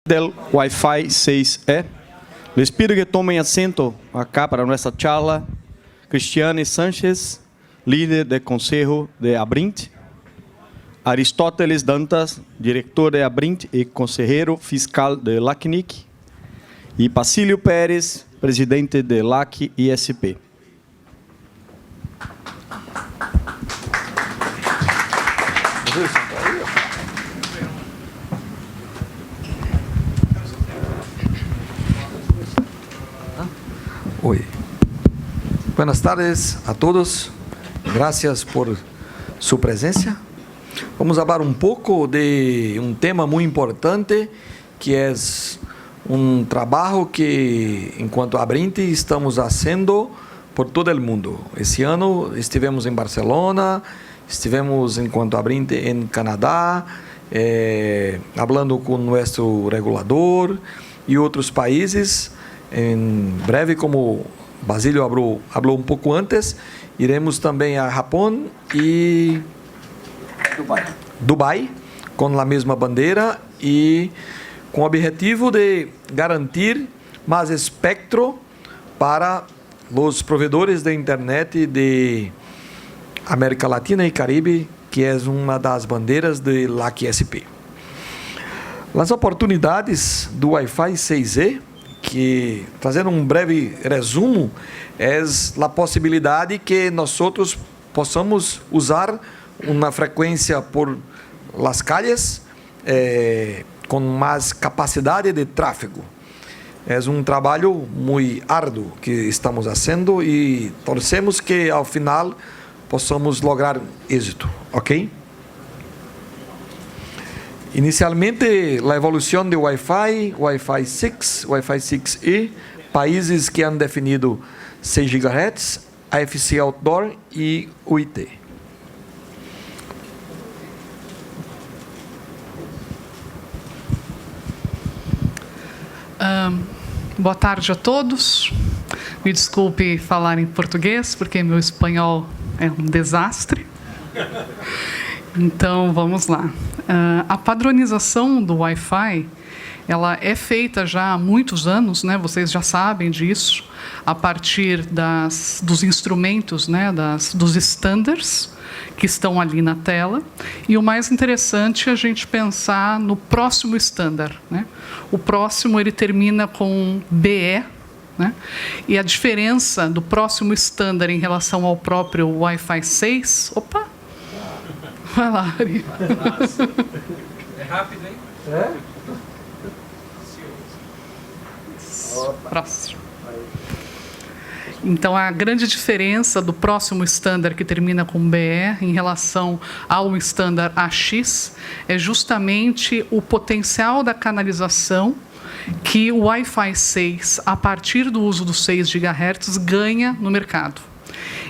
del Wi-Fi 6E. Les pido que tomen asiento acá para nuestra charla. Cristiane Sánchez, líder del Consejo de Abrint. Aristóteles Dantas, director de Abrint y consejero fiscal de LACNIC. Y Pacílio Pérez, presidente de LAC ISP. Oi. Buenas tardes a todos. Gracias por su presencia. Vamos hablar un poco de un tema muy importante, que es un trabajo que, en cuanto a Abrint, estamos haciendo por todo el mundo. Esse ano estivemos en Barcelona, estivemos, en cuanto a Abrint, en Canadá, hablando con nuestro regulador y otros países. Em breve, como Basílio falou um pouco antes, iremos também a Japão e Dubai, com a mesma bandeira e com o objetivo de garantir mais espectro para os provedores de internet de América Latina e Caribe, que é uma das bandeiras de LAC ISP. As oportunidades do Wi-Fi 6E, que, fazendo um breve resumo, é a possibilidade que nós outros possamos usar uma frequência por las calles com mais capacidade de tráfego. É um trabalho muito árduo que estamos fazendo e torcemos que, ao final, possamos lograr êxito, ok? Inicialmente, a evolução de Wi-Fi, Wi-Fi 6, Wi-Fi 6E, países que han definido 6 GHz, AFC Outdoor e UIT. Boa tarde a todos. Me desculpe falar em português, porque meu espanhol é um desastre. Então, vamos lá. A padronização do Wi-Fi, ela é feita já há muitos anos, né? Vocês já sabem disso, a partir dos instrumentos, né? Dos standards que estão ali na tela. E o mais interessante é a gente pensar no próximo standard, né? O próximo, ele termina com BE, né? E a diferença do próximo standard em relação ao próprio Wi-Fi 6... Opa! Vai lá, Ari. É rápido, hein? É? Próximo. Então, a grande diferença do próximo standard que termina com BE em relação ao standard AX é justamente o potencial da canalização que o Wi-Fi 6, a partir do uso dos 6 GHz, ganha no mercado.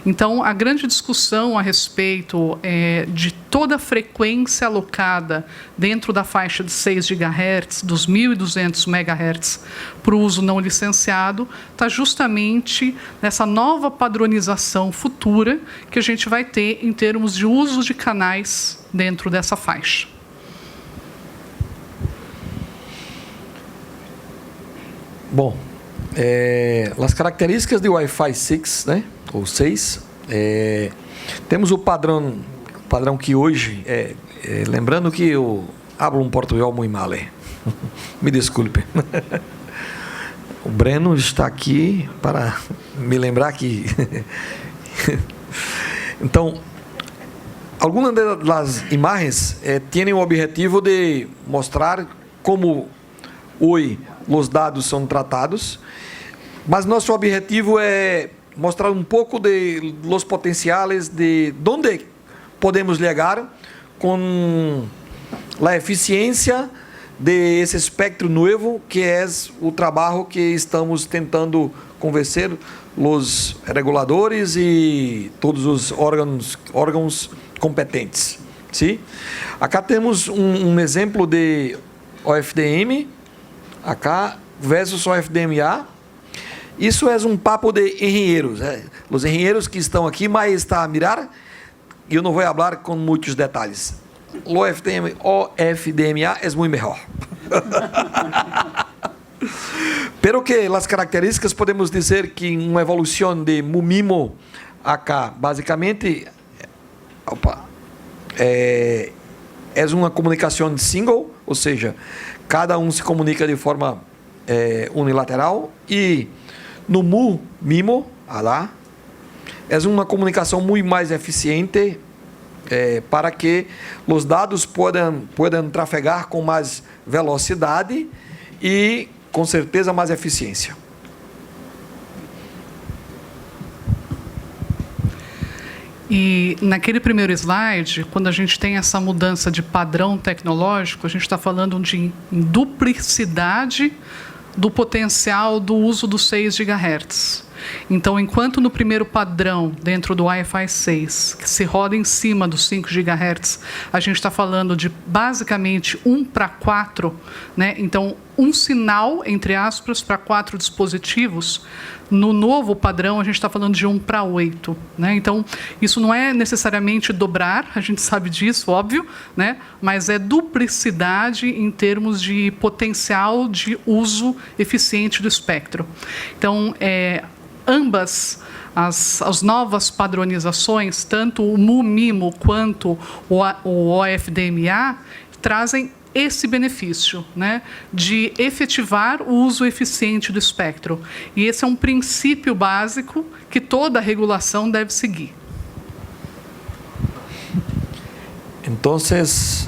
Então, a grande discussão a respeito de toda a frequência alocada dentro da faixa de 6 GHz, dos 1.200 MHz, para o uso não licenciado, está justamente nessa nova padronização futura que a gente vai ter em termos de uso de canais dentro dessa faixa. Bom, as características do Wi-Fi 6, né? Ou 6, temos o padrão que hoje, lembrando que eu hablo um português muito mal, me desculpe. O Breno está aqui para me lembrar que... Então, algumas das imagens têm o objetivo de mostrar como hoje os dados são tratados, mas nosso objetivo é mostrar um pouco de los potenciais de onde podemos chegar com a eficiência de esse espectro novo, que é o trabalho que estamos tentando convencer os reguladores e todos os órgãos competentes. Sim? Acá temos um exemplo de OFDM, acá versus OFDMA. Isso é um papo de engenheiros. Os engenheiros que estão aqui, mas está a mirar, e eu não vou falar com muitos detalhes. O OFDMA é muito melhor. Pero que as características podemos dizer que uma evolução de MU-MIMO acá, basicamente, é uma comunicação single, ou seja, cada um se comunica de forma unilateral, e no MU-MIMO, é uma comunicação muito mais eficiente para que os dados possam trafegar com mais velocidade e, com certeza, mais eficiência. E naquele primeiro slide, quando a gente tem essa mudança de padrão tecnológico, a gente está falando de duplicidade do potencial do uso dos 6 GHz. Então, enquanto no primeiro padrão, dentro do Wi-Fi 6, que se roda em cima dos 5 GHz, a gente está falando de basicamente 1:4, né? Então, um sinal, entre aspas, para 4 dispositivos. No novo padrão, a gente está falando de 1:8. Né? Então, isso não é necessariamente dobrar, a gente sabe disso, óbvio, né? Mas é duplicidade em termos de potencial de uso eficiente do espectro. Então, ambas as novas padronizações, tanto o MU-MIMO quanto o OFDMA, trazem esse benefício, né, de efetivar o uso eficiente do espectro. E esse é um princípio básico que toda regulação deve seguir. Então, as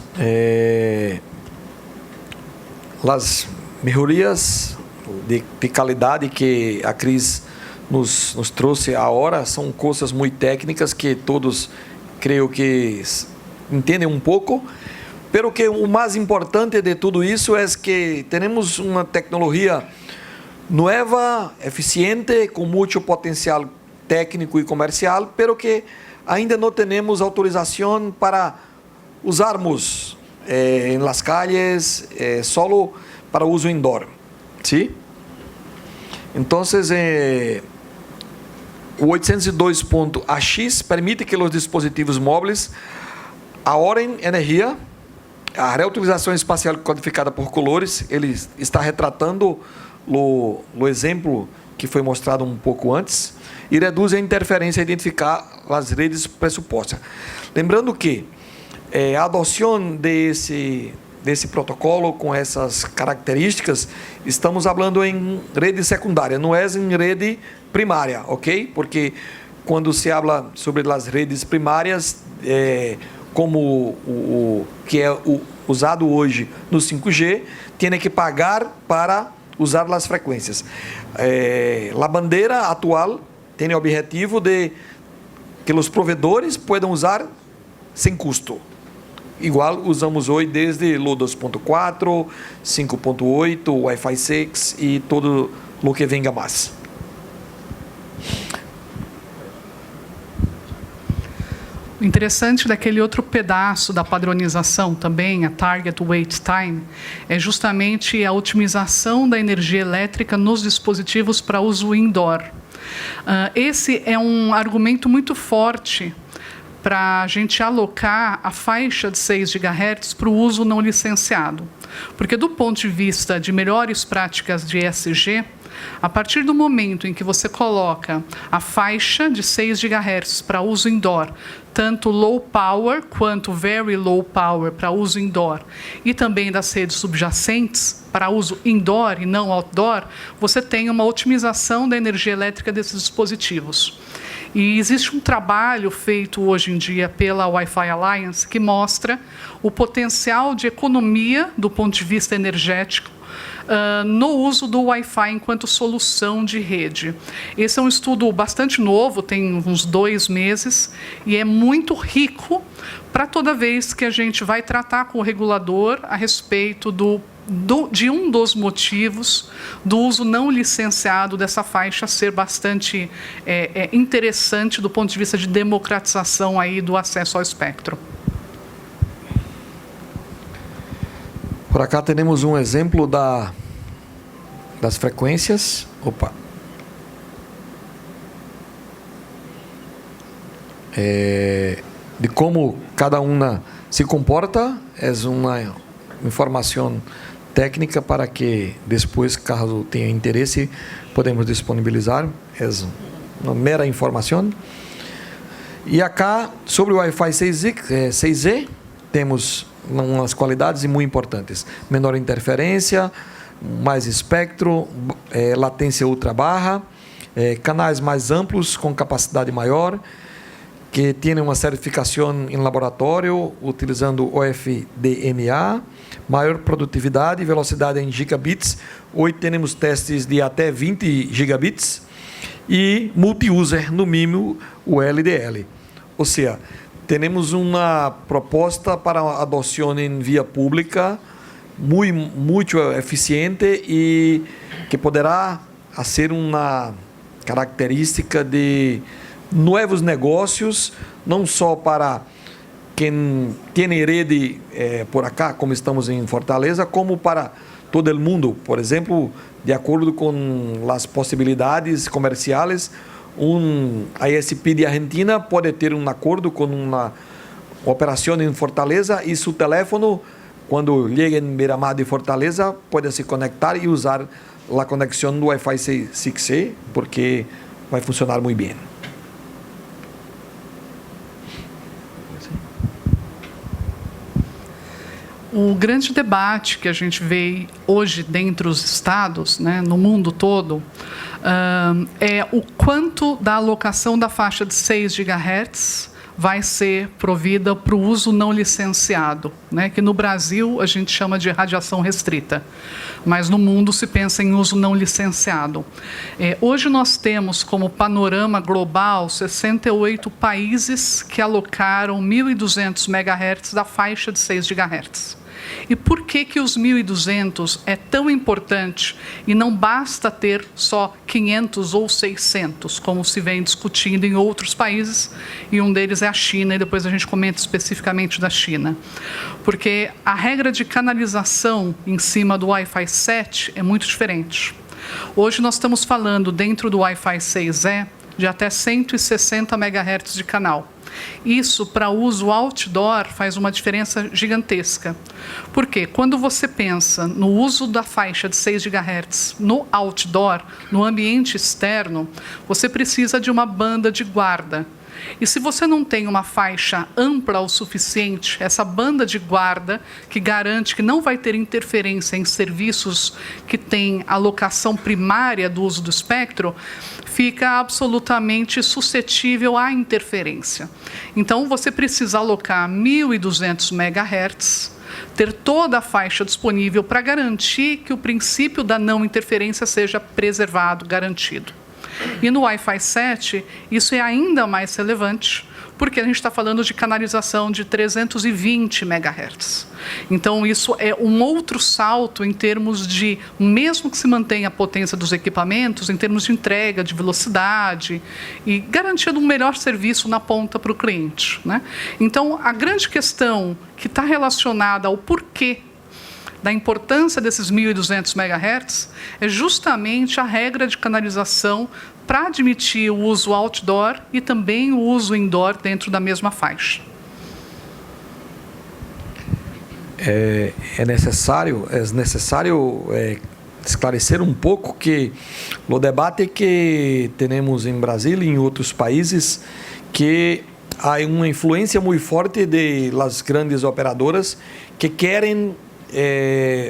melhorias de qualidade que a Cris nos trouxe agora são coisas muito técnicas que todos creio que entendem um pouco, pero que o mais importante de tudo isso é que temos uma tecnologia nova, eficiente, com muito potencial técnico e comercial, pero que ainda não temos autorização para usarmos em las calles, solo para uso indoor. ¿Sí? Então, o 802.AX permite que os dispositivos móveis ahorrem energia. A reutilização espacial codificada por colores, ele está retratando o exemplo que foi mostrado um pouco antes, e reduz a interferência a identificar as redes pressupostas. Lembrando que a adoção desse protocolo com essas características, estamos falando em rede secundária, não é em rede primária, ok? Porque quando se habla sobre as redes primárias, como o que é usado hoje no 5G, tem que pagar para usar as frequências. A bandeira atual tem o objetivo de que os provedores possam usar sem custo. Igual usamos hoje desde o 2.4, 5.8, Wi-Fi 6 e todo o que venga mais. O interessante daquele outro pedaço da padronização também, a Target Wait Time, é justamente a otimização da energia elétrica nos dispositivos para uso indoor. Esse é um argumento muito forte para a gente alocar a faixa de 6 GHz para o uso não licenciado. Porque, do ponto de vista de melhores práticas de ESG, a partir do momento em que você coloca a faixa de 6 GHz para uso indoor, tanto low power quanto very low power para uso indoor, e também das redes subjacentes para uso indoor e não outdoor, você tem uma otimização da energia elétrica desses dispositivos. E existe um trabalho feito hoje em dia pela Wi-Fi Alliance que mostra o potencial de economia do ponto de vista energético no uso do Wi-Fi enquanto solução de rede. Esse é um estudo bastante novo, tem uns 2 meses, e é muito rico para toda vez que a gente vai tratar com o regulador a respeito de um dos motivos do uso não licenciado dessa faixa ser bastante interessante do ponto de vista de democratização aí do acesso ao espectro. Por acá temos um exemplo das frequências. De como cada uma se comporta. É uma informação técnica para que depois, caso tenha interesse, podemos disponibilizar. É uma mera informação. E acá, sobre o Wi-Fi 6E, temos umas qualidades muito importantes. Menor interferência, mais espectro, latência ultra baixa, canais mais amplos com capacidade maior, que tem uma certificação em laboratório utilizando OFDMA, maior produtividade e velocidade em gigabits. Hoje temos testes de até 20 gigabits e multi-user, no mínimo o LDL. Ou seja, temos uma proposta para adoção em via pública muito eficiente e que poderá ser uma característica de novos negócios, não só para quem tem rede por acá, como estamos em Fortaleza, como para todo o mundo. Por exemplo, de acordo com as possibilidades comerciais, a ISP de Argentina pode ter um acordo com uma operação em Fortaleza e seu telefone, quando chega em Beira-Mar de Fortaleza, pode se conectar e usar a conexão do Wi-Fi 6E, porque vai funcionar muito bem. O grande debate que a gente vê hoje dentro dos estados, né, no mundo todo, é o quanto da alocação da faixa de 6 GHz vai ser provida para o uso não licenciado, né, que no Brasil a gente chama de radiação restrita, mas no mundo se pensa em uso não licenciado. Hoje nós temos como panorama global 68 países que alocaram 1.200 MHz da faixa de 6 GHz. E por que os 1.200 é tão importante e não basta ter só 500 ou 600, como se vem discutindo em outros países, e um deles é a China, e depois a gente comenta especificamente da China. Porque a regra de canalização em cima do Wi-Fi 7 é muito diferente. Hoje nós estamos falando, dentro do Wi-Fi 6E, de até 160 MHz de canal. Isso, para uso outdoor, faz uma diferença gigantesca. Porque quando você pensa no uso da faixa de 6 GHz no outdoor, no ambiente externo, você precisa de uma banda de guarda. E se você não tem uma faixa ampla o suficiente, essa banda de guarda, que garante que não vai ter interferência em serviços que têm alocação primária do uso do espectro, fica absolutamente suscetível à interferência. Então, você precisa alocar 1.200 MHz, ter toda a faixa disponível para garantir que o princípio da não interferência seja preservado, garantido. E no Wi-Fi 7, isso é ainda mais relevante, porque a gente está falando de canalização de 320 MHz. Então, isso é um outro salto em termos de, mesmo que se mantenha a potência dos equipamentos, em termos de entrega, de velocidade e garantia de um melhor serviço na ponta para o cliente, né? Então, a grande questão que está relacionada ao porquê da importância desses 1.200 MHz é justamente a regra de canalização para admitir o uso outdoor e também o uso indoor dentro da mesma faixa. É necessário esclarecer um pouco que o debate que temos em Brasil e em outros países, que há uma influência muito forte das grandes operadoras que querem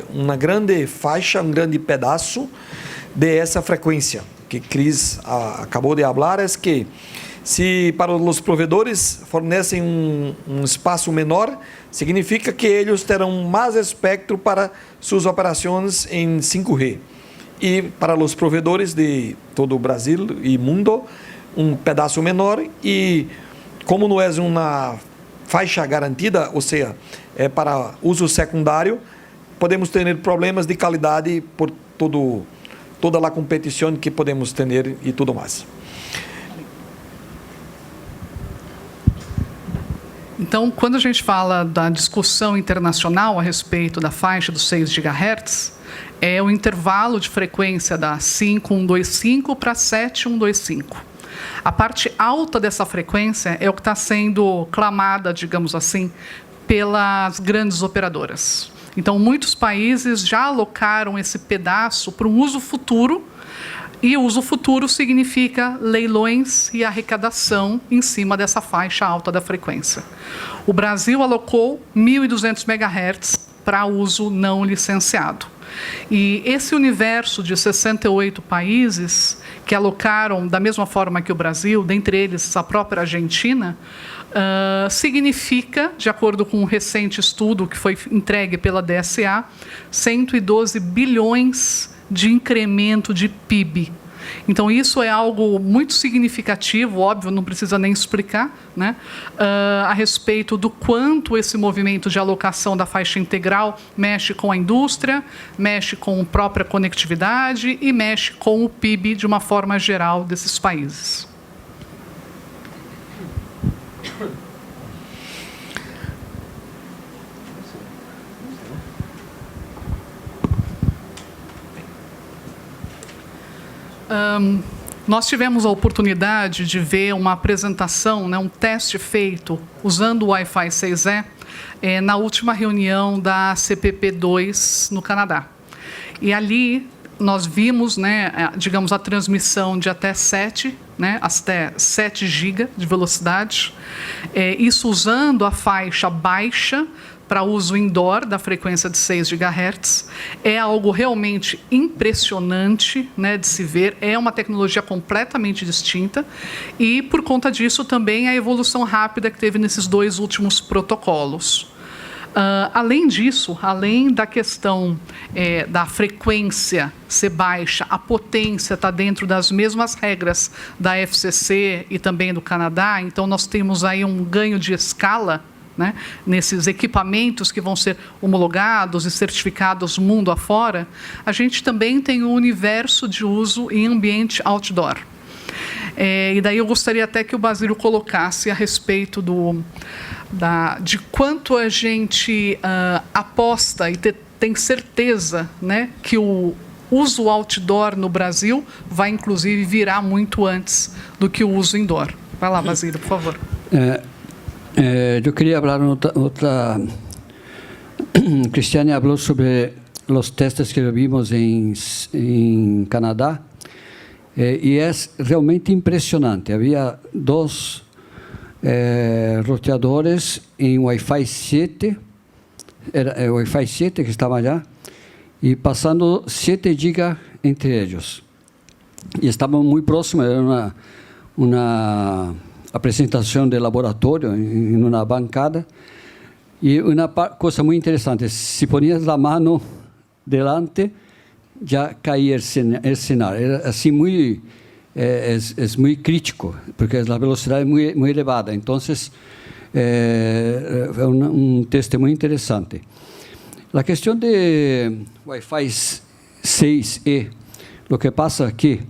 uma grande faixa, um grande pedaço dessa frequência. Que Cris acabou de falar é que se para os provedores fornecem um espaço menor, significa que eles terão mais espectro para suas operações em 5G. E para os provedores de todo o Brasil e mundo, um pedaço menor, e como não é uma faixa garantida, ou seja, é para uso secundário, podemos ter problemas de qualidade por toda a competição que podemos ter e tudo mais. Então, quando a gente fala da discussão internacional a respeito da faixa dos 6 GHz, é o intervalo de frequência da 5125 para 7125. A parte alta dessa frequência é o que está sendo clamada, digamos assim, pelas grandes operadoras. Então, muitos países já alocaram esse pedaço para um uso futuro, e o uso futuro significa leilões e arrecadação em cima dessa faixa alta da frequência. O Brasil alocou 1.200 MHz para uso não licenciado. E esse universo de 68 países que alocaram da mesma forma que o Brasil, dentre eles a própria Argentina, significa, de acordo com um recente estudo que foi entregue pela DSA, 112 bilhões de incremento de PIB. Então, isso é algo muito significativo, óbvio, não precisa nem explicar, né, a respeito do quanto esse movimento de alocação da faixa integral mexe com a indústria, mexe com a própria conectividade e mexe com o PIB de uma forma geral desses países. Nós tivemos a oportunidade de ver uma apresentação, né, um teste feito usando o Wi-Fi 6E na última reunião da CPP2 no Canadá. E ali nós vimos, né, digamos, a transmissão de até 7 GB de velocidade, isso usando a faixa baixa para uso indoor da frequência de 6 GHz. É algo realmente impressionante, né, de se ver. É uma tecnologia completamente distinta e, por conta disso, também a evolução rápida que teve nesses 2 últimos protocolos. Além disso, além da questão da frequência ser baixa, a potência está dentro das mesmas regras da FCC e também do Canadá, então nós temos aí um ganho de escala, né, nesses equipamentos que vão ser homologados e certificados mundo afora. A gente também tem um universo de uso em ambiente outdoor. E daí eu gostaria até que o Basílio colocasse a respeito de quanto a gente aposta e tem certeza, né, que o uso outdoor no Brasil vai, inclusive, virar muito antes do que o uso indoor. Vai lá, Basílio, por favor. Yo quería hablar otra. Cristiane habló sobre los testes que vimos en Canadá y es realmente impresionante. Había 2 roteadores en Wi-Fi 7, era el Wi-Fi 7 que estaba allá, y pasando 7 GB entre ellos. Y estaban muy próximos, era una apresentação de laboratório em uma bancada, e uma coisa muito interessante, se ponias a mão delante, já caía o cenário. Era assim muito, é muito crítico, porque a velocidade é muito elevada. Então, é um teste muito interessante. A questão de Wi-Fi 6E, o que passa aqui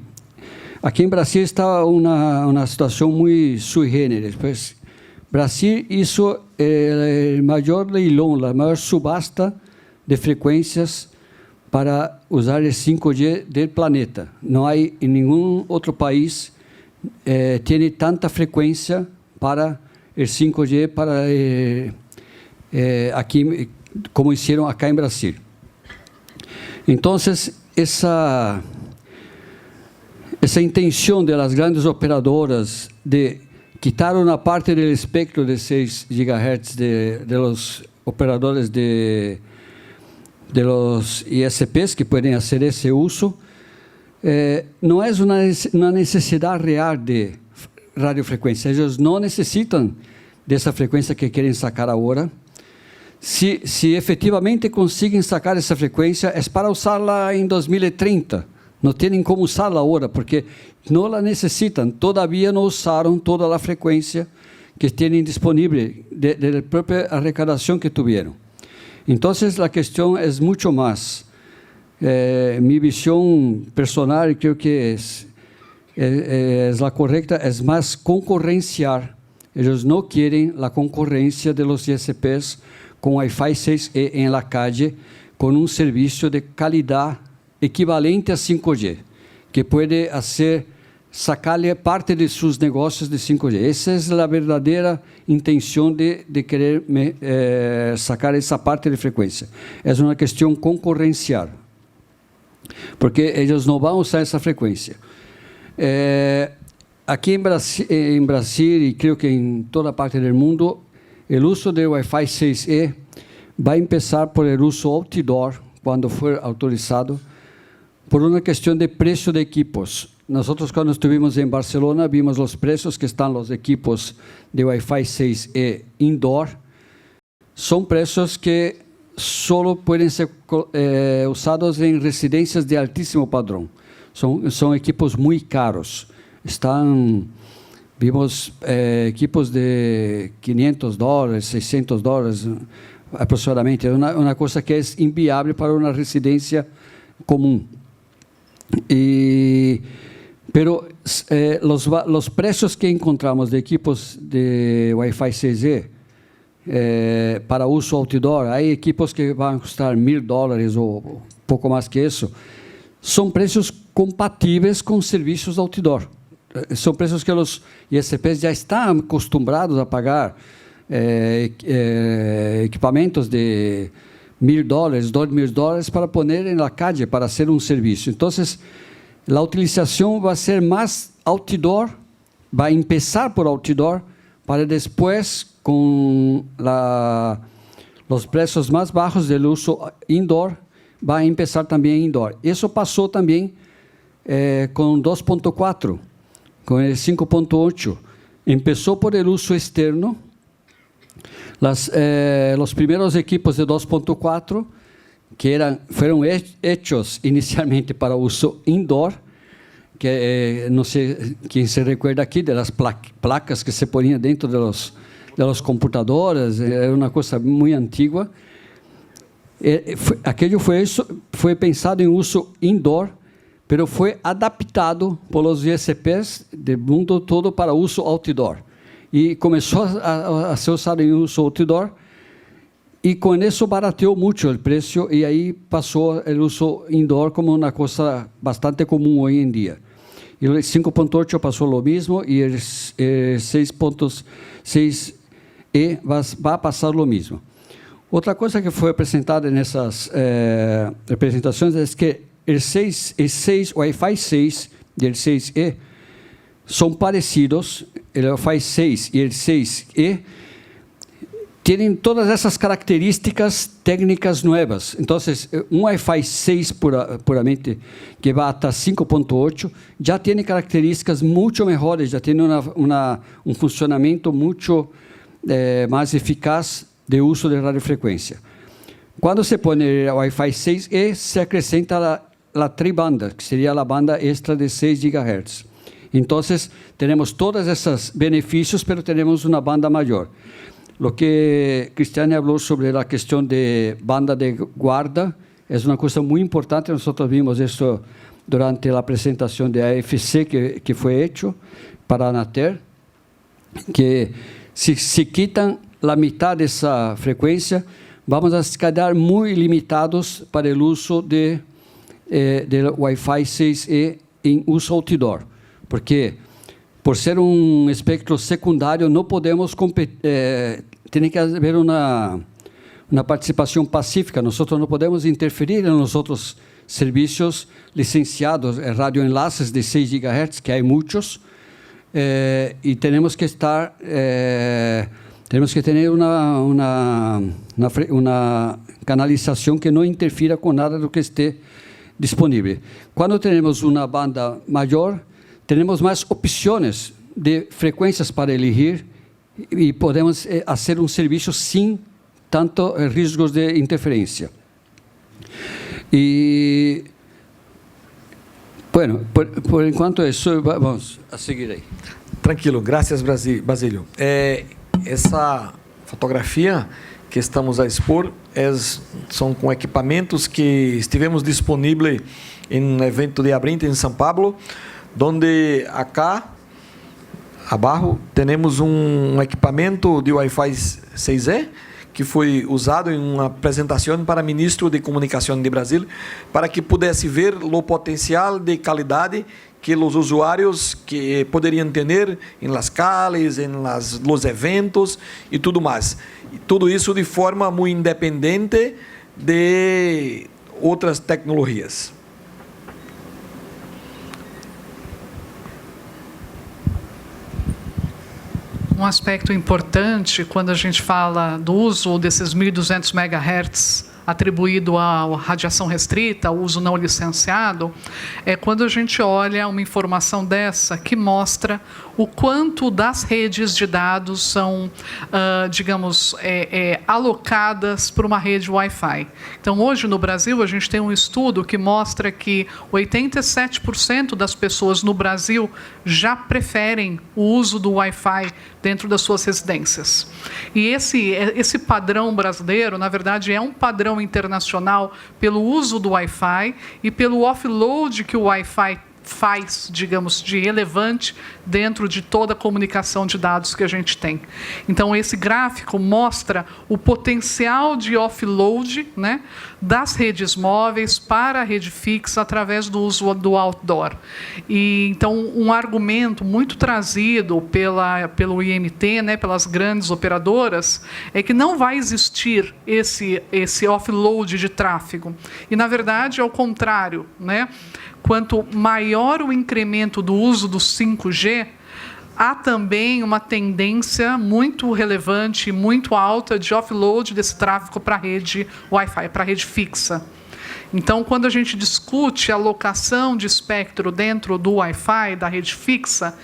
em Brasil está uma situação muito sui generis. Pues, Brasil hizo el maior leilão, a maior subasta de frequências para usar o 5G do planeta. Não há em nenhum outro país tem tanta frequência para o 5G para aqui como fizeram acá em Brasil. Então, essa intenção das grandes operadoras de quitar uma parte do espectro de 6 GHz de los operadores de los ISPs que podem fazer esse uso, não é uma necessidade real de radiofrequência. Eles não necessitam dessa frequência que querem sacar agora. Se efetivamente conseguem sacar essa frequência, é para usá-la em 2030. Não têm como usá-la agora, porque não a necessitam. Todavia não usaram toda a frequência que têm disponível da própria arrecadação que tiveram. Então, a questão é muito mais. Minha visão personal, creio que é a correta, é mais concorrenciar. Eles não querem a concorrência de los ISPs com Wi-Fi 6E em la calle, com um serviço de qualidade equivalente a 5G, que pode fazer sacarle parte de seus negócios de 5G. Essa é a verdadeira intenção de querer sacar essa parte de frequência. É uma questão concorrencial, porque eles não vão usar essa frequência. Aqui em Brasil, e creio que em toda parte do mundo, o uso do Wi-Fi 6E vai começar por o uso outdoor, quando for autorizado, por uma questão de preço de equipos. Nós, quando estivemos em Barcelona, vimos os preços que estão os equipos de Wi-Fi 6E indoor. São preços que só podem ser usados em residências de altíssimo padrão. São equipos muito caros. Vimos equipos de $500, $600 aproximadamente. É uma coisa que é inviável para uma residência comum. Pero los precios que encontramos de equipos de Wi-Fi 6E para uso outdoor, há equipos que vão custar $1.000 ou pouco mais que isso, são preços compatíveis com serviços outdoor. São preços que os ISPs já estão acostumados a pagar equipamentos de $1.000, $2.000 para poner na calle para ser um serviço. Então, a utilização vai ser mais outdoor, vai começar por outdoor, para depois, com os preços mais baixos do uso indoor, vai começar também indoor. Isso passou também com 2.4, com o 5.8. Começou por o uso externo. Os primeiros equipos de 2.4 que foram hechos inicialmente para uso indoor, que não sei quem se recuerda aqui das placas que se poniam dentro dos computadores, era uma coisa muito antiga. Aquilo foi pensado em uso indoor, mas foi adaptado pelos ISPs do mundo todo para uso outdoor. E começou a ser usado em uso outdoor, e com isso barateou muito o preço, e aí passou o uso indoor como uma coisa bastante comum hoje em dia. E o 5.8 passou o mesmo, e o 6.6e vai passar o mesmo. Outra coisa que foi apresentada nessas apresentações é que o Wi-Fi 6 e o 6E são parecidos. O Wi-Fi 6 e o 6E têm todas essas características técnicas novas. Então, Wi-Fi 6 puramente, que vai até 5.8, já tem características muito melhores, já tem um funcionamento muito mais eficaz de uso de radiofrequência. Quando se põe o Wi-Fi 6E, se acrescenta a tribanda, que seria a banda extra de 6 GHz. Então, temos todos esses benefícios, mas temos uma banda maior. O que Cristiane falou sobre a questão de banda de guarda é uma coisa muito importante. Nós vimos isso durante a apresentação da AFC que foi feito para a Anatel, que se quitam a metade dessa frequência, vamos a quedar muito limitados para o uso de Wi-Fi 6E em uso outdoor, porque por ser um espectro secundário não podemos tem que haver uma participação pacífica. Nós não podemos interferir nos outros serviços licenciados, radioenlaces de 6 GHz, que há muitos, e temos que ter uma canalização que não interfira com nada do que esteja disponível. Quando temos uma banda maior, temos mais opções de frequências para elegir e podemos fazer um serviço sem tanto riscos de interferência. E, bueno, por enquanto isso, vamos a seguir aí. Tranquilo, graças, Basílio. Essa fotografia que estamos a expor são com equipamentos que estivemos disponíveis em um evento de Abrint em São Paulo, onde acá abaixo temos um equipamento de Wi-Fi 6E que foi usado em uma apresentação para o ministro de Comunicação de Brasil, para que pudesse ver o potencial de qualidade que os usuários que poderiam ter em las calles, em los eventos e tudo mais. E tudo isso de forma muito independente de outras tecnologias. Um aspecto importante quando a gente fala do uso desses 1.200 MHz atribuído à radiação restrita, ao uso não licenciado, é quando a gente olha uma informação dessa que mostra o quanto das redes de dados são, digamos, alocadas para uma rede Wi-Fi. Então, hoje no Brasil, a gente tem um estudo que mostra que 87% das pessoas no Brasil já preferem o uso do Wi-Fi dentro das suas residências. E esse padrão brasileiro, na verdade, é um padrão internacional pelo uso do Wi-Fi e pelo offload que o Wi-Fi faz, digamos, de relevante dentro de toda a comunicação de dados que a gente tem. Então, esse gráfico mostra o potencial de offload, né, das redes móveis para a rede fixa através do uso do outdoor. E, então, um argumento muito trazido pelo IMT, né, pelas grandes operadoras, é que não vai existir esse offload de tráfego. E, na verdade, é o contrário, né? Quanto maior o incremento do uso do 5G, há também uma tendência muito relevante, muito alta de offload desse tráfego para a rede Wi-Fi, para a rede fixa. Então, quando a gente discute a alocação de espectro dentro do Wi-Fi, da rede fixa,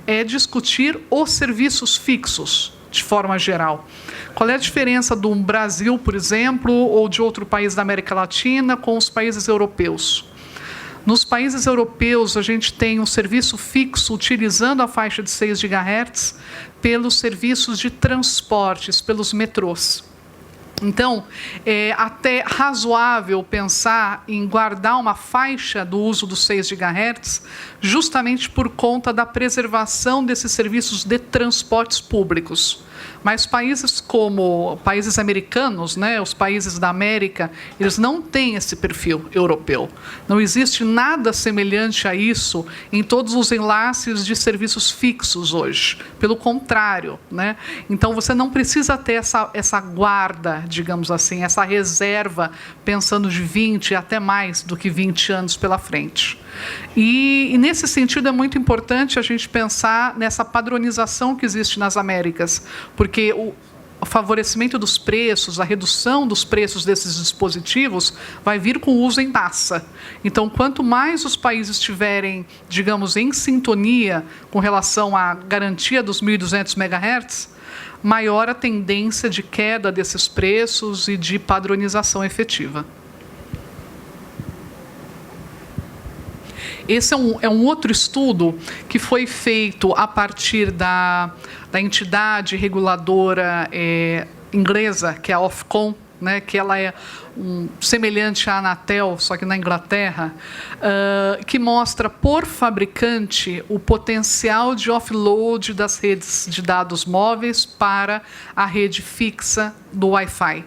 é discutir os serviços fixos, de forma geral. Qual é a diferença do Brasil, por exemplo, ou de outro país da América Latina com os países europeus? Nos países europeus, a gente tem um serviço fixo utilizando a faixa de 6 GHz pelos serviços de transportes, pelos metrôs. Então, é até razoável pensar em guardar uma faixa do uso dos 6 GHz justamente por conta da preservação desses serviços de transportes públicos. Mas países como países americanos, né, os países da América, eles não têm esse perfil europeu. Não existe nada semelhante a isso em todos os enlaces de serviços fixos hoje. Pelo contrário, né? Então você não precisa ter essa guarda, digamos assim, essa reserva, pensando de 20 até mais do que 20 anos pela frente. E nesse sentido é muito importante a gente pensar nessa padronização que existe nas Américas, porque o favorecimento dos preços, a redução dos preços desses dispositivos vai vir com o uso em massa. Então, quanto mais os países estiverem, digamos, em sintonia com relação à garantia dos 1.200 MHz, maior a tendência de queda desses preços e de padronização efetiva. Esse é um outro estudo que foi feito a partir da entidade reguladora inglesa, que é a Ofcom, né, que ela é semelhante à Anatel, só que na Inglaterra, que mostra por fabricante o potencial de offload das redes de dados móveis para a rede fixa do Wi-Fi.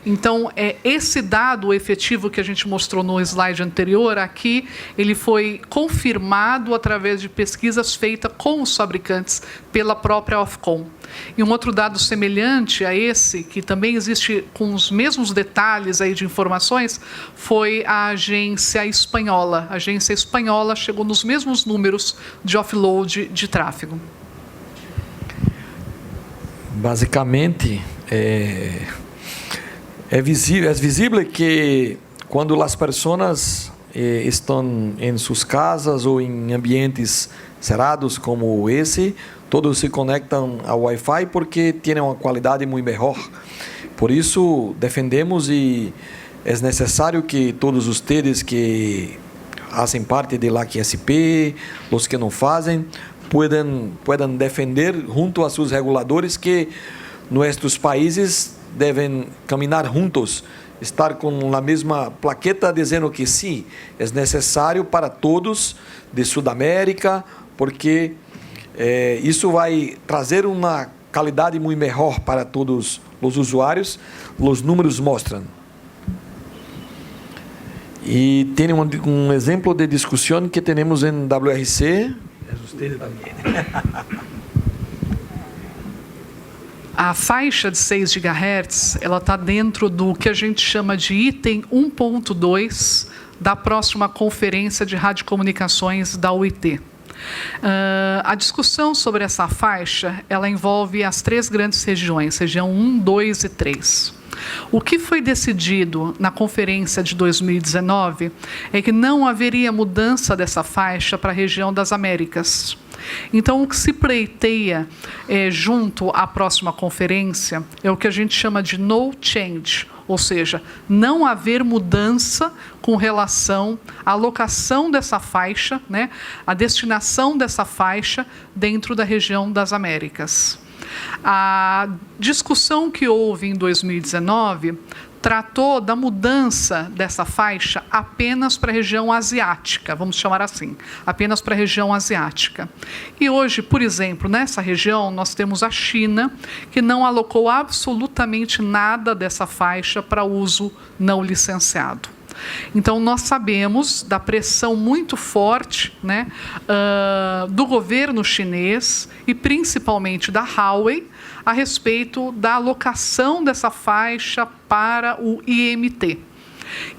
Então, esse dado efetivo que a gente mostrou no slide anterior, aqui, ele foi confirmado através de pesquisas feitas com os fabricantes pela própria Ofcom. E um outro dado semelhante a esse, que também existe com os mesmos detalhes aí de informações, foi a agência espanhola. A agência espanhola chegou nos mesmos números de offload de tráfego. Basicamente, é visível que quando as pessoas estão em suas casas ou em ambientes cerrados como esse, todos se conectam ao Wi-Fi porque têm uma qualidade muito melhor. Por isso, defendemos e é necessário que todos ustedes que fazem parte de la QSP, os que não fazem, puedan defender junto a seus reguladores que nossos países devem caminhar juntos, estar com a mesma plaqueta dizendo que sim, é necessário para todos de Sudamérica, porque isso vai trazer uma qualidade muito melhor para todos os usuários, os números mostram. E tem um exemplo de discussão que temos em WRC. A faixa de 6 GHz, ela está dentro do que a gente chama de item 1.2 da próxima conferência de radiocomunicações da UIT. A discussão sobre essa faixa, ela envolve as 3 grandes regiões, região 1, 2 e 3. O que foi decidido na conferência de 2019 é que não haveria mudança dessa faixa para a região das Américas. Então, o que se pleiteia junto à próxima conferência é o que a gente chama de no change, ou seja, não haver mudança com relação à alocação dessa faixa, né, a destinação dessa faixa dentro da região das Américas. A discussão que houve em 2019 tratou da mudança dessa faixa apenas para a região asiática, vamos chamar assim, apenas para a região asiática. E hoje, por exemplo, nessa região, nós temos a China, que não alocou absolutamente nada dessa faixa para uso não licenciado. Então, nós sabemos da pressão muito forte, né, do governo chinês e principalmente da Huawei a respeito da alocação dessa faixa para o IMT.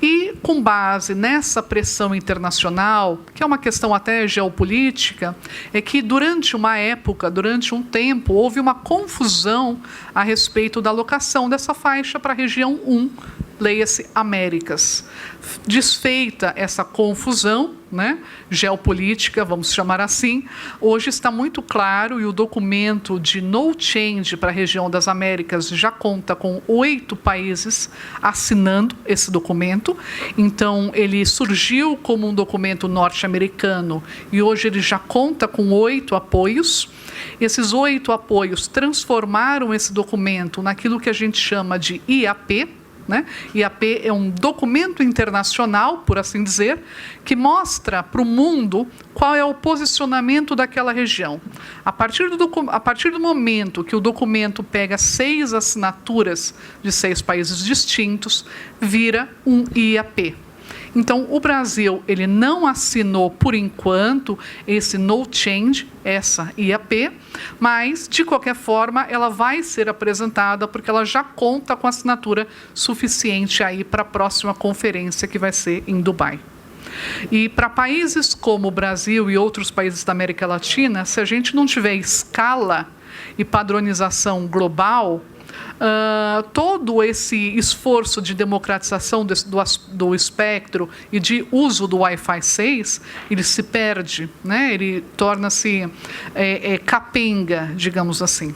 E, com base nessa pressão internacional, que é uma questão até geopolítica, é que durante uma época, durante um tempo, houve uma confusão a respeito da alocação dessa faixa para a região 1, leia-se Américas. Desfeita essa confusão, né, geopolítica, vamos chamar assim, hoje está muito claro, e o documento de no change para a região das Américas já conta com 8 países assinando esse documento. Então, ele surgiu como um documento norte-americano e hoje ele já conta com 8 apoios. Esses 8 apoios transformaram esse documento naquilo que a gente chama de IAP, né? IAP é um documento internacional, por assim dizer, que mostra para o mundo qual é o posicionamento daquela região. A partir do momento que o documento pega 6 assinaturas de 6 países distintos, vira um IAP. Então, o Brasil ele não assinou, por enquanto, esse no change, essa IAP, mas, de qualquer forma, ela vai ser apresentada porque ela já conta com assinatura suficiente aí para a próxima conferência que vai ser em Dubai. E para países como o Brasil e outros países da América Latina, se a gente não tiver escala e padronização global, todo esse esforço de democratização do espectro e de uso do Wi-Fi 6, ele se perde, né? Ele torna-se capenga, digamos assim.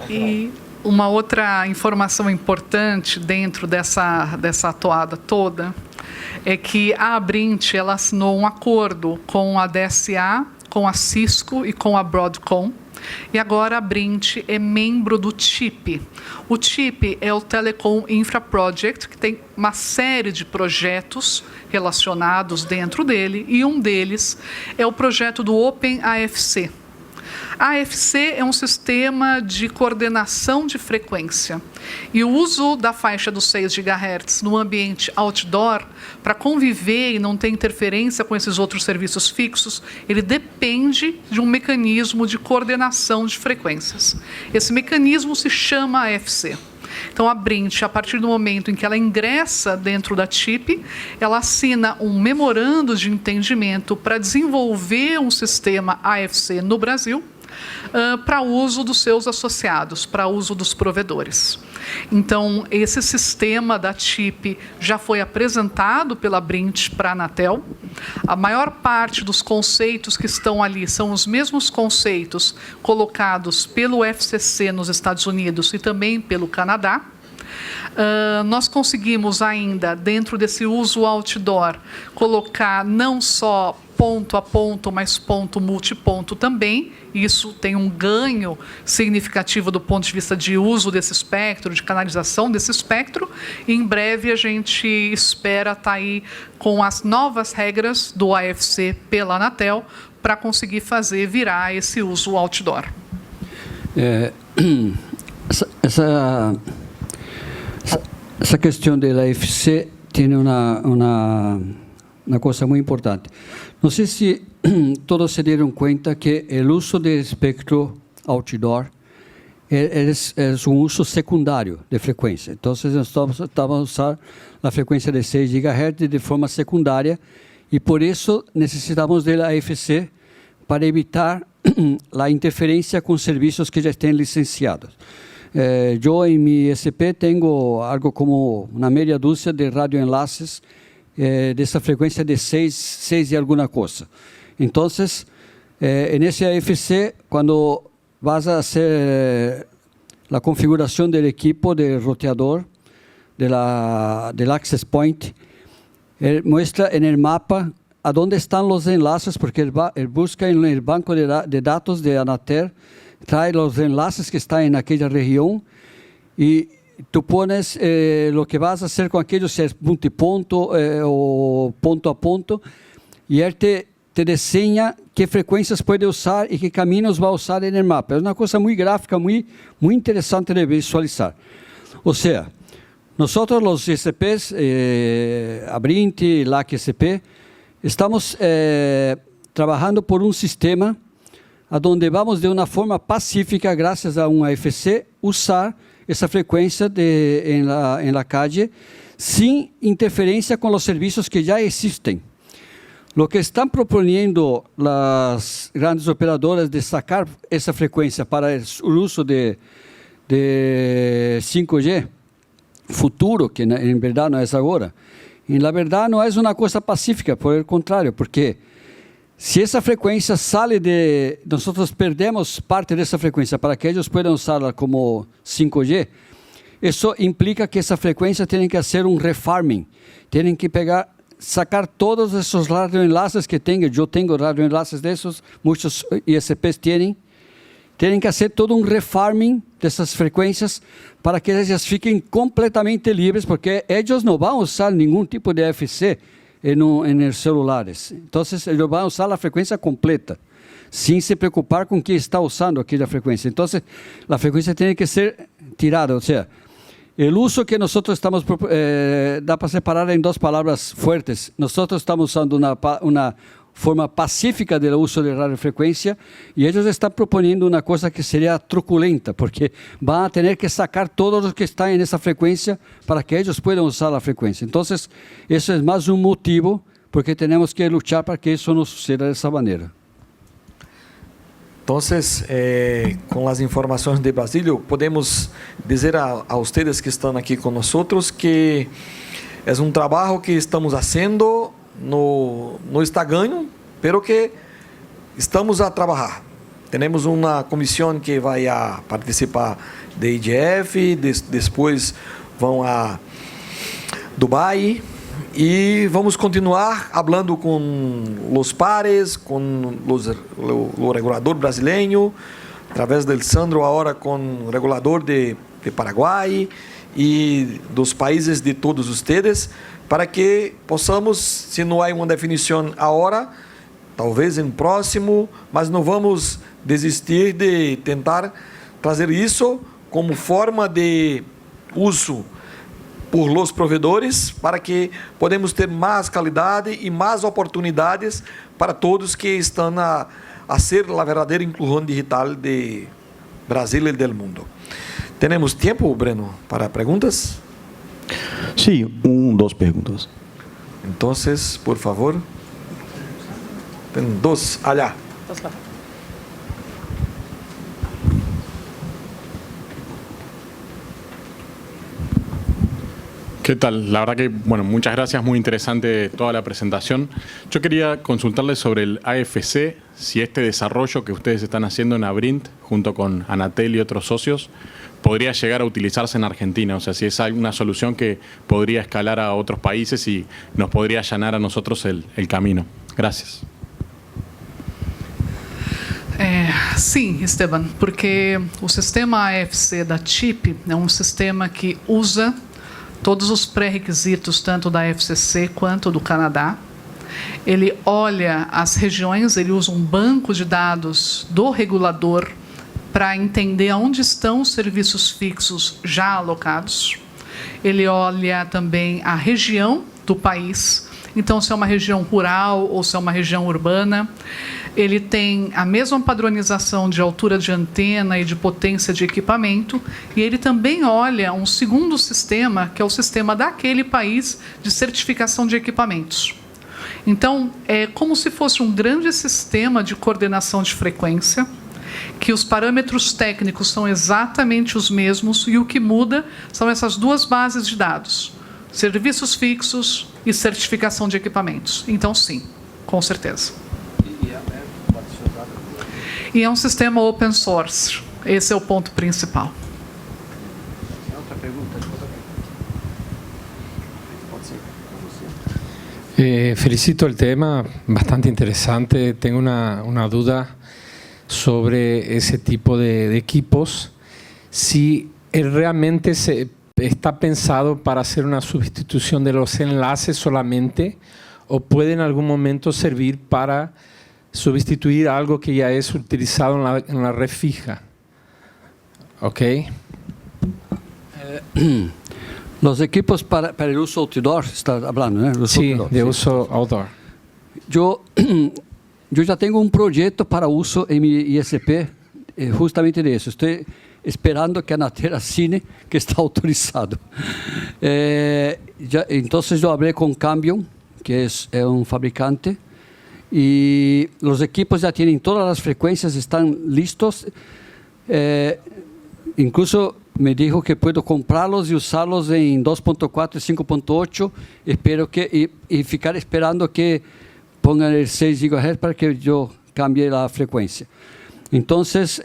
E uma outra informação importante dentro dessa toada toda é que a Abrint ela assinou um acordo com a DSA, com a Cisco e com a Broadcom. E agora a Abrint é membro do TIP. O TIP é o Telecom Infra Project, que tem uma série de projetos relacionados dentro dele, e um deles é o projeto do Open AFC. A AFC é um sistema de coordenação de frequência e o uso da faixa dos 6 GHz no ambiente outdoor, para conviver e não ter interferência com esses outros serviços fixos, ele depende de um mecanismo de coordenação de frequências. Esse mecanismo se chama AFC. Então, a Abrint, a partir do momento em que ela ingressa dentro da TIP, ela assina um memorando de entendimento para desenvolver um sistema AFC no Brasil, para uso dos seus associados, para uso dos provedores. Então, esse sistema da TIP já foi apresentado pela Abrint para a Anatel. A maior parte dos conceitos que estão ali são os mesmos conceitos colocados pelo FCC nos Estados Unidos e também pelo Canadá. Nós conseguimos ainda, dentro desse uso outdoor, colocar não só ponto a ponto, mas ponto multiponto também. Isso tem um ganho significativo do ponto de vista de uso desse espectro, de canalização desse espectro. E em breve a gente espera estar aí com as novas regras do AFC pela Anatel para conseguir fazer virar esse uso outdoor. Essa questão do AFC tem uma coisa muito importante. Não sei se todos se deram conta que o uso do espectro outdoor é um uso secundário de frequência. Então, nós estamos a usar a frequência de 6 GHz de forma secundária e, por isso, necessitamos da AFC para evitar a interferência com serviços que já estão licenciados. Eu, em mi ISP, tenho algo como uma meia dúzia de radioenlaces dessa frequência de 6 e alguma coisa. Então, nesse AFC, quando vas a hacer a configuração do equipo de roteador, del access point, muestra no mapa aonde estão os enlaces, porque ele busca no banco de dados de Anatel, traz os enlaces que estão naquela região e tu pones o que vas a fazer com aquilo, se é multiponto ou ponto a ponto, e ele te desenha que frequências pode usar e que caminhos vai usar no mapa. É uma coisa muito gráfica, muito interessante de visualizar. Ou seja, nós, os ISPs, Abrint, LAC ISP, estamos trabalhando por um sistema onde vamos, de uma forma pacífica, graças a um AFC, usar essa frequência em la calle, sem interferência com os serviços que já existem. O que estão propondo as grandes operadoras de sacar essa frequência para o uso de 5G futuro, que em verdade não é agora, e na verdade não é uma coisa pacífica, por el contrário, porque se essa frequência sai nós perdemos parte dessa frequência para que eles possam usá-la como 5G, isso implica que essa frequência tem que fazer um refarming, tem que sacar todos esses radioenlaces que tenho. Eu tenho radioenlaces desses, muitos ISPs têm que fazer todo um refarming dessas frequências para que elas fiquem completamente livres, porque eles não vão usar nenhum tipo de AFC nos celulares. Então, eles vão usar a frequência completa, sem se preocupar com quem está usando aquela frequência. Então, a frequência tem que ser tirada. Ou seja, o uso que nós estamos... dá para separar em duas palavras fuertes. Nós estamos usando uma forma pacífica do uso de radiofrequência e eles estão propondo uma coisa que seria truculenta, porque vão ter que sacar todos os que estão nessa frequência para que eles possam usar a frequência. Então, isso é mais um motivo porque temos que lutar para que isso não suceda dessa maneira. Então, com as informações de Basílio, podemos dizer a vocês que estão aqui com nós que é um trabalho que estamos fazendo, no está ganho, pero que estamos a trabalhar. Temos uma comissão que vai a participar de IGF, depois vão a Dubai e vamos continuar falando com os pares, com o regulador brasileiro, através do Sandro agora com o regulador de Paraguai e dos países de todos vocês, para que possamos, se não há uma definição agora, talvez em próximo, mas não vamos desistir de tentar trazer isso como forma de uso por los provedores, para que podemos ter mais qualidade e mais oportunidades para todos que estão a ser a verdadeira inclusão digital de Brasil e do mundo. Temos tempo, Breno, para perguntas? Sim, duas perguntas. Então, por favor. Tem duas allá. ¿Qué tal? La verdad que, bueno, muchas gracias, muy interesante toda la presentación. Yo quería consultarles sobre el AFC, si este desarrollo que ustedes están haciendo en Abrint, junto con Anatel y otros socios, podría llegar a utilizarse en Argentina. O sea, si es alguna solución que podría escalar a otros países y nos podría allanar a nosotros el camino. Gracias. Sim, Esteban, porque o sistema AFC da TIP é um sistema que usa todos os pré-requisitos, tanto da FCC quanto do Canadá. Ele olha as regiões, ele usa um banco de dados do regulador para entender onde estão os serviços fixos já alocados. Ele olha também a região do país, então se é uma região rural ou se é uma região urbana. Ele tem a mesma padronização de altura de antena e de potência de equipamento, e ele também olha um segundo sistema, que é o sistema daquele país de certificação de equipamentos. Então, é como se fosse um grande sistema de coordenação de frequência, que os parâmetros técnicos são exatamente os mesmos, e o que muda são essas duas bases de dados, serviços fixos e certificação de equipamentos. Então, sim, com certeza. E é um sistema open source. Esse é o ponto principal. Felicito el tema, bastante interesante. Tengo una duda sobre ese tipo de equipos. Si realmente está pensado para hacer una sustitución de los enlaces solamente, o puede en algún momento servir para sustituir algo que ya es utilizado en la red fija. ¿Ok? Los equipos para el uso outdoor, está hablando, ¿no? Sí, de uso outdoor. Yo ya tengo un proyecto para uso en mi ISP, justamente de eso. Estoy esperando que Anatel assine que está autorizado. Entonces yo hablé con Cambium, que es un fabricante, y los equipos ya tienen todas las frecuencias, están listos. Incluso me dijo que puedo comprarlos y usarlos en 2.4 y 5.8. Espero y ficar esperando que pongan el 6 GHz para que yo cambie la frecuencia. Entonces,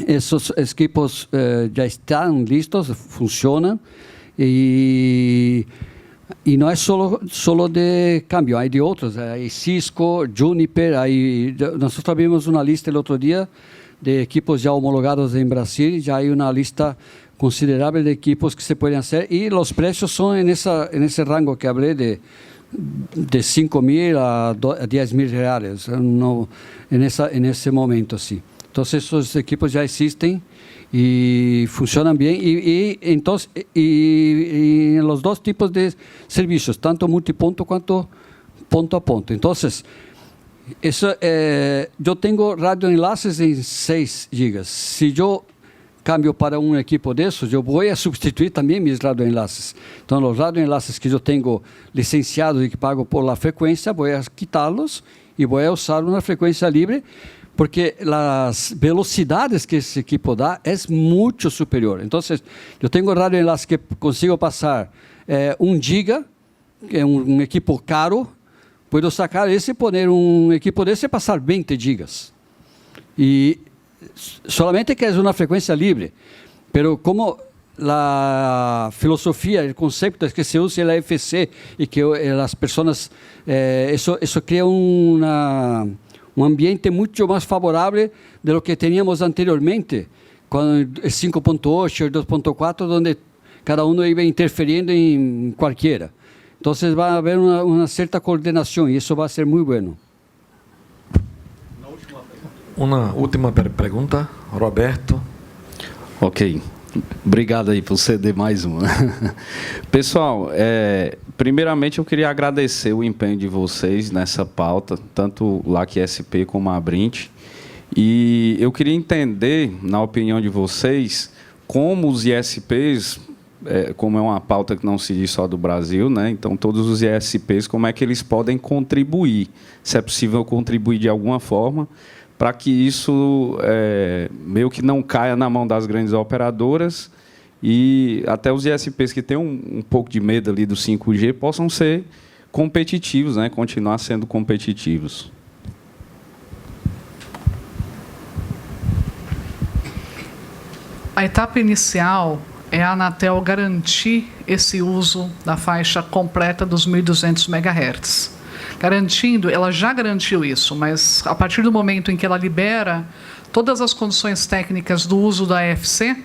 esos equipos ya están listos, funcionan, y no es solo de Cambio, hay de otros, hay Cisco, Juniper, nosotros vimos una lista el otro día de equipos ya homologados en Brasil, ya hay una lista considerable de equipos que se pueden hacer, y los precios son en ese rango que hablé de 5.000 a 10.000 reales, no, en ese momento, sí. Entonces esos equipos ya existen y funcionan bien, y entonces y en los dos tipos de servicios, tanto multipunto cuanto punto a punto. Entonces, yo tengo radioenlaces en 6 gigas. Si yo cambio para un equipo de esos, yo voy a sustituir también mis radioenlaces. Entonces, los radioenlaces que yo tengo licenciados y que pago por la frecuencia, voy a quitarlos y voy a usar una frecuencia libre, porque las velocidades que ese equipo da es mucho superior. Entonces, yo tengo radioenlaces que consigo pasar 1 giga, que es un equipo caro. Puedo sacar ese y poner un equipo de ese y pasar 20 gigas. Y solamente que es una frecuencia libre. Pero como la filosofía, el concepto es que se use la FC y que las personas, eso crea un ambiente mucho más favorable de lo que teníamos anteriormente, con el 5.8, el 2.4, donde cada uno iba interfiriendo en cualquiera. Entonces va a haber una cierta coordinación y eso va a ser muy bueno. Uma última pergunta, Roberto. Ok, obrigado aí por ceder mais uma. Pessoal, primeiramente eu queria agradecer o empenho de vocês nessa pauta, tanto o LAC SP como a Abrint, e eu queria entender, na opinião de vocês, como os ISPs, como é uma pauta que não se diz só do Brasil, né? Então todos os ISPs, como é que eles podem contribuir, se é possível contribuir de alguma forma, para que isso meio que não caia na mão das grandes operadoras, e até os ISPs que têm um pouco de medo ali do 5G possam ser competitivos, né? Continuar sendo competitivos. A etapa inicial é a Anatel garantir esse uso da faixa completa dos 1.200 MHz. garantindo, ela já garantiu isso, mas a partir do momento em que ela libera todas as condições técnicas do uso da AFC,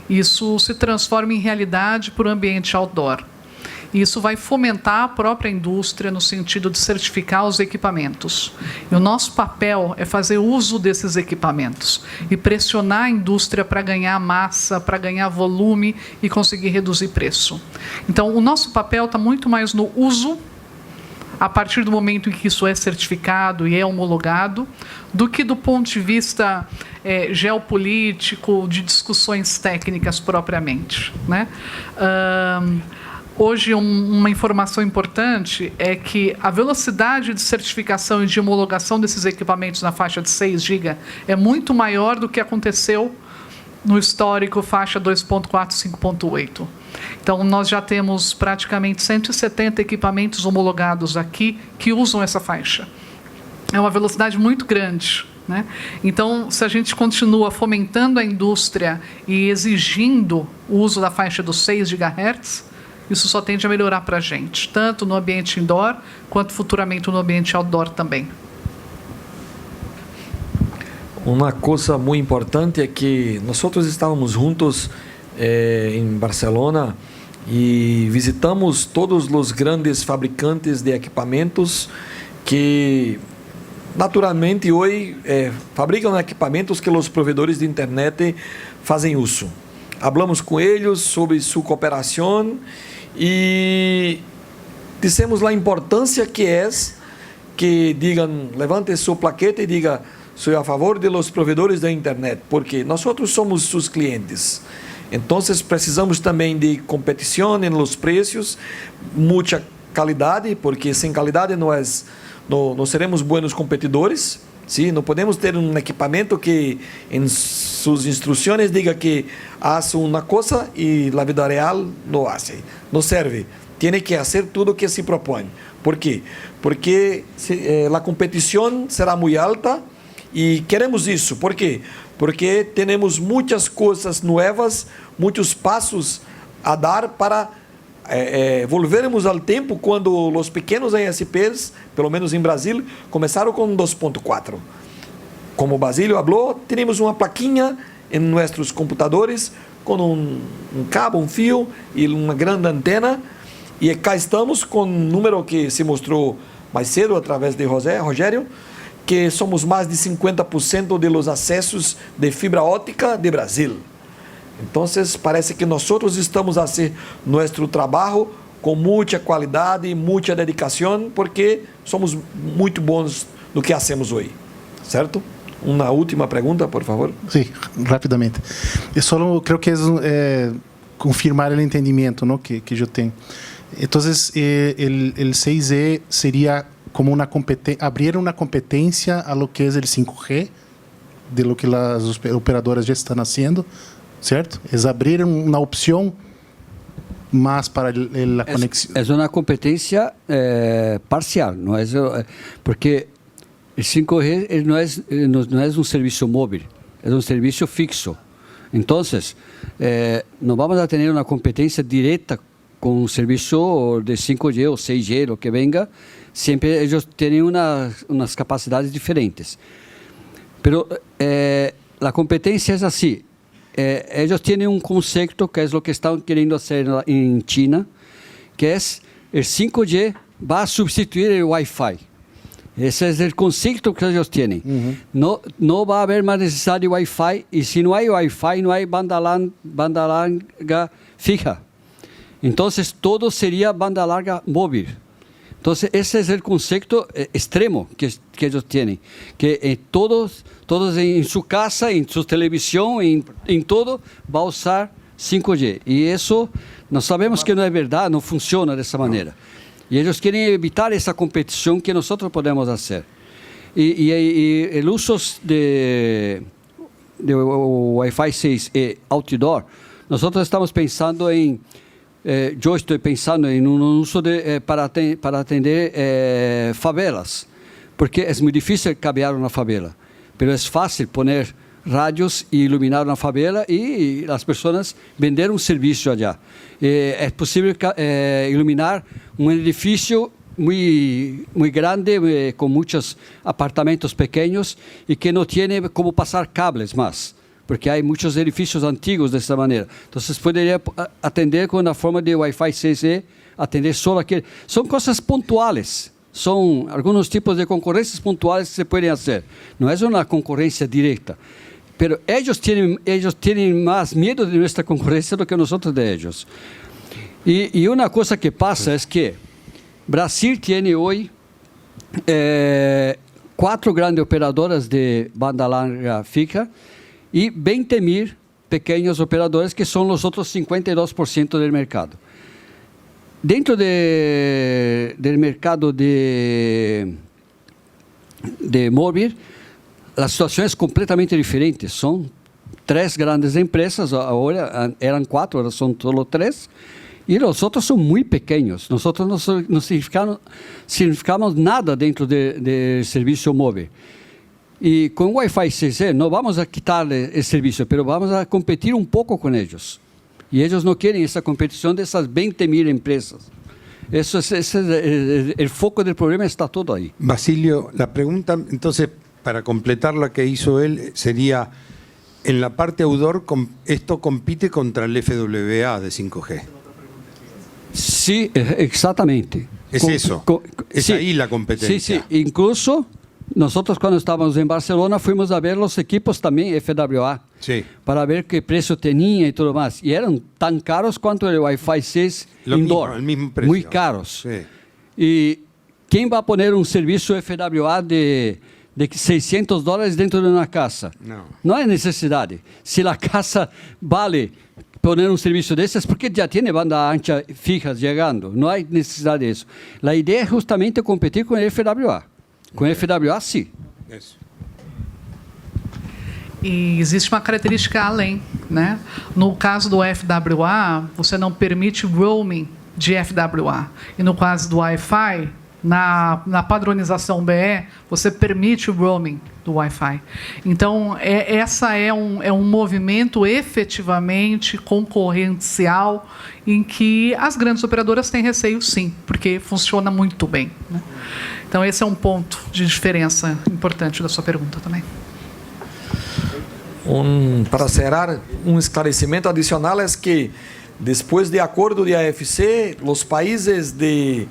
isso se transforma em realidade para o ambiente outdoor. E isso vai fomentar a própria indústria no sentido de certificar os equipamentos. E o nosso papel é fazer uso desses equipamentos e pressionar a indústria para ganhar massa, para ganhar volume e conseguir reduzir preço. Então, o nosso papel está muito mais no uso, a partir do momento em que isso é certificado e é homologado, do que do ponto de vista geopolítico, de discussões técnicas propriamente, né? Hoje, uma informação importante é que a velocidade de certificação e de homologação desses equipamentos na faixa de 6 GB é muito maior do que aconteceu no histórico faixa 2.4 e 5.8. Então, nós já temos praticamente 170 equipamentos homologados aqui que usam essa faixa. É uma velocidade muito grande, né? Então, se a gente continua fomentando a indústria e exigindo o uso da faixa dos 6 GHz, isso só tende a melhorar para a gente, tanto no ambiente indoor, quanto futuramente no ambiente outdoor também. Uma coisa muito importante é que nós estávamos juntos em Barcelona e visitamos todos os grandes fabricantes de equipamentos que, naturalmente, hoje fabricam equipamentos que os provedores de internet fazem uso. Hablamos com eles sobre sua cooperação e dissemos a importância que é que digam, levante sua plaqueta e diga, sou a favor de los provedores da internet, porque nós somos seus clientes. Então, precisamos também de competição em los preços, muita qualidade, porque sem qualidade não seremos buenos competidores. Sim, não podemos ter um equipamento que em suas instruções diga que faz uma coisa e na vida real não faz. Não serve. Tem que fazer tudo o que se propõe. Por quê? Porque a competição será muito alta e queremos isso. Por quê? Porque temos muitas coisas novas, muitos passos a dar para volvermos ao tempo quando os pequenos ISPs, pelo menos em Brasil, começaram com 2.4. Como o Basílio falou, temos uma plaquinha em nossos computadores com um cabo, um fio e uma grande antena, e cá estamos com um número que se mostrou mais cedo através de Rogério, que somos mais de 50% dos acessos de fibra óptica de Brasil. Então, parece que nós estamos a fazer nosso trabalho com muita qualidade, muita dedicação, porque somos muito bons no que hacemos hoje. Certo? Uma última pergunta, por favor. Sí, rápidamente. Eu só creo que é confirmar o entendimento, ¿no? que eu tenho. Então, o 6E seria como uma competência, abrir uma competência a lo que é o 5G, de lo que as operadoras já estão fazendo, certo? É abrir uma opção mais para a conexão. É uma competência parcial, não é? Porque o 5G não é um serviço móvel, é um serviço fixo. Então, não vamos a ter uma competência direta com um serviço de 5G ou 6G, o que venga. Sempre eles têm umas capacidades diferentes. Pero a competência é assim. Eles têm um conceito que é o que estão querendo fazer em China, que é o 5G vai substituir o Wi-Fi. Esse é o conceito que eles têm. Não vai haver mais necessário Wi-Fi, e se não há Wi-Fi, não há banda larga fija. Então, todo seria banda larga móvel. Então, esse é o conceito extremo que eles têm, que todos em sua casa, em sua televisão, em todo, vão usar 5G. E isso, nós sabemos que não é verdade, não funciona dessa maneira. E eles querem evitar essa competição que nós podemos fazer. E o uso de Wi-Fi 6 e outdoor, nós estamos pensando em eu estou pensando em um uso para atender favelas, porque é muito difícil cabear uma favela, mas é fácil pôr rádios e iluminar uma favela e as pessoas vender um serviço allá. É possível iluminar um edifício muy grande, con muchos apartamentos pequeños y que no tiene cómo pasar cables más, porque hay muchos edificios antiguos de esta manera. Entonces podría atender con una forma de Wi-Fi 6E, atender solo aquel. Son cosas puntuales, son algunos tipos de concurrencias puntuales que se pueden hacer. No es una concurrencia directa. Pero ellos tienen más miedo de nuestra concurrencia do que nosotros de ellos. Y una cosa que pasa es que Brasil tiene hoy 4 grandes operadoras de banda larga fija y 20.000 pequeños operadores que son los otros 52% del mercado. Dentro del mercado de móvil, la situación es completamente diferente. Son 3 grandes empresas, ahora eran 4, ahora son solo 3, y los otros son muy pequeños. Nosotros no significamos nada dentro del servicio móvil. Y con Wi-Fi 6E no vamos a quitarle el servicio, pero vamos a competir un poco con ellos. Y ellos no quieren esa competición de esas 20.000 empresas. Ese es el foco del problema, está todo ahí. Basilio, la pregunta, entonces, para completar lo que hizo él, sería, en la parte outdoor, ¿esto compite contra el FWA de 5G? Sí, exactamente. Es eso, es sí, ahí la competencia. Sí, sí, incluso nosotros cuando estábamos en Barcelona fuimos a ver los equipos también FWA, sí, para ver qué precio tenía y todo más. Y eran tan caros cuanto el Wi-Fi 6 indoor, el mismo precio. muy caros. Sí. ¿Y quién va a poner un servicio FWA de $600 dentro de una casa? No hay necesidad. Si la casa vale poner un servicio de esas, porque ya tiene banda ancha fijas llegando. No hay necesidad de eso. La idea es justamente competir con el FWA. Com o FWA, sim. Isso. E existe uma característica além, né? No caso do FWA, você não permite roaming de FWA. E no caso do Wi-Fi, na padronização BE, você permite o roaming do Wi-Fi. Então, essa é um movimento efetivamente concorrencial em que as grandes operadoras têm receio, sim, porque funciona muito bem, né? Então, esse é um ponto de diferença importante da sua pergunta também. Para cerrar, um esclarecimento adicional é que, depois do acordo de AFC, os países que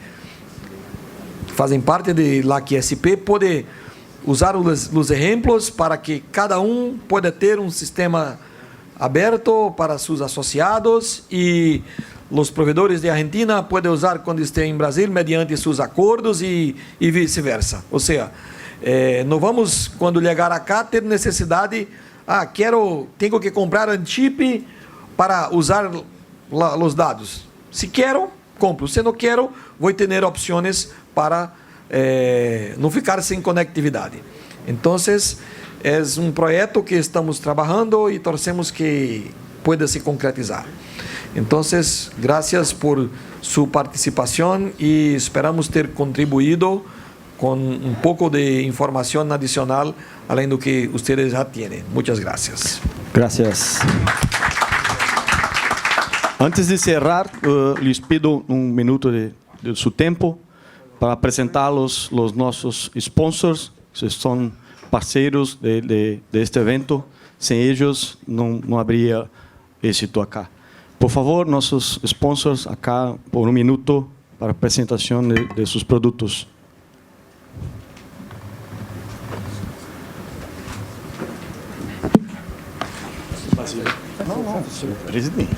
fazem parte de LAC-SP podem usar os exemplos para que cada pueda ter um sistema aberto para seus associados e os provedores de Argentina podem usar quando estejam em Brasil mediante seus acordos e vice-versa. Ou seja, não vamos, quando chegar acá, ter necessidade, tenho que comprar um chip para usar os dados. Se quero, compro. Se não quero, vou ter opções para não ficar sem conectividade. Então, é um projeto que estamos trabalhando e torcemos que pueda se concretizar. Então, graças por sua participação e esperamos ter contribuído com um pouco de informação adicional, além do que vocês já têm. Muitas graças. Gracias. Antes de cerrar, les pido um minuto de seu tempo para apresentar los nossos sponsors, que são parceiros de este evento. Sem eles, não haveria êxito acá. Por favor, nossos sponsors acá por um minuto para a apresentação de seus produtos. Presidente.